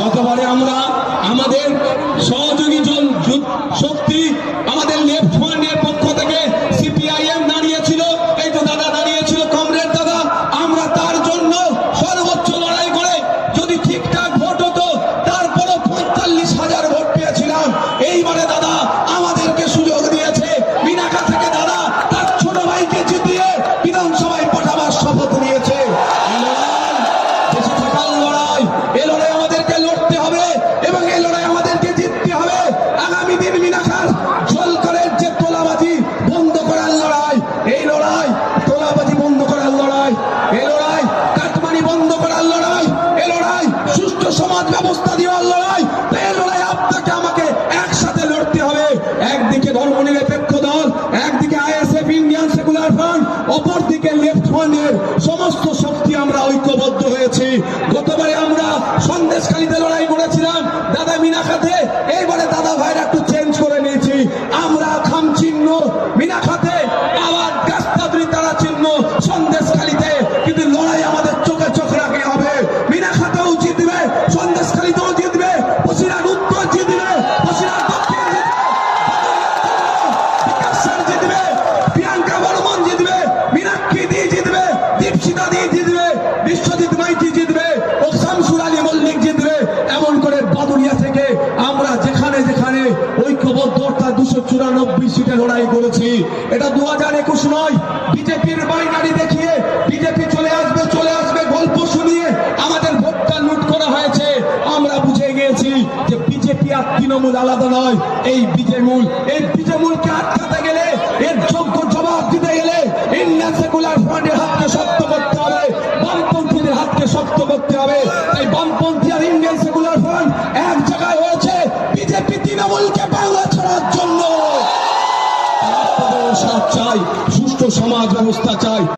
গতবারে আমরা আমাদের সহযোগী শক্তি আমাদের লেফট ফ্রন্টের পক্ষ থেকে সিপিআইএম দাঁড়িয়েছিল, এই তো দাদা দাঁড়িয়েছিল, কমরেড দাদা, আমরা তার জন্য সর্বোচ্চ লড়াই করে যদি ঠিকঠাক ভোট হতো তারপরও ৪৫,০০০ ভোট পেয়েছিলাম। এইবারে দাদা আমাদেরকে সুযোগ দিয়েছে, মিনাখা থেকে দাদা তার ছোট ভাইকে জিতিয়ে বিধানসভায় পাঠাবার শপথ নিয়েছে। দেশে থাকার লড়াই, এ লড়াই আমাদেরকে লড়তে হবে এবং এই লড়াই আমাদেরকে জিততে হবে। আগামী দিন মিনাখার ঝোলকরের যে তোলাবাজি বন্ধ করার লড়াই, এই লড়াই তোলাবাজি বন্ধ করার লড়াই, এই লড়াই কাটমানি বন্ধ করার লড়াই, এই লড়াই সুষ্ঠু সমাজ ব্যবস্থা দেওয়ার লড়াই। এই লড়াই আপনাকে আমাকে একসাথে লড়তে হবে। একদিকে ধর্মনিরপেক্ষ দল, একদিকে আইএসএফ ইন্ডিয়ান সেকুলার ফ্রন্ট, অপরদিকে লেফট ফ্রন্টের সমস্ত শক্তি আমরা ঐক্যবদ্ধ হয়েছি। গতবারে আমরা সন্দেশখালীতে লড়াই করেছিলাম দাদা মিনাখাতে, এইবারে দাদা ভাইরা একটু চেঞ্জ করে নিয়েছি, আমরা খাম চিহ্ন মিনাখাতে, আবার গাছতাবড়ি তারা চিহ্ন সন্দেশখালীতে। কিন্তু লড়াই আমাদের চোখে চোখ রাখতে হবে। মিনাখাতেও জিতবে, সন্দেশখালীতেও জিতবে, বসিরহাট উত্তর জিতবে, বসিরহাট দক্ষিণ জিতবে, প্রিয়াঙ্কা বর্মন জিতবে, মীনাক্ষী দি জিতবে, দীপশিতা দি জিতবে, বিশ্বজিৎ মাইতি জিতবে, ও শামসুর আলী মল্লিক জিতবে। এমন করে বাদুড়িয়া থেকে আমরা যেখানে যেখানে ঐক্যবদ্ধ অর্থাৎ 294 সিটে লড়াই করেছি। এটা 2021 নয়, বিজেপির বাইনারি দেখিয়ে বিজেপি চলে আসবে গল্প শুনিয়ে আমাদের ভোটটা লুট করা হয়েছে। আমরা বুঝে গিয়েছি যে বিজেপি আর তৃণমূল আলাদা নয়। এই বিজেমূলকে আটকাতে গেলে, এর যোগ্য জবাব দিতে গেলে ইন্ডিয়ান সেকুলার ফ্রন্টের হাতকে শক্ত করতে হবে, বামপন্থীদের হাতকে শক্ত করতে হবে। তাই বামপন্থী আর ইন্ডিয়ান সেকুলার ফ্রন্ট এক জায়গায় হয়েছে বিজেপি তৃণমূলকে বাংলা ছাড়ার জন্য। চাই সুষ্ঠু সমাজ ব্যবস্থা চাই।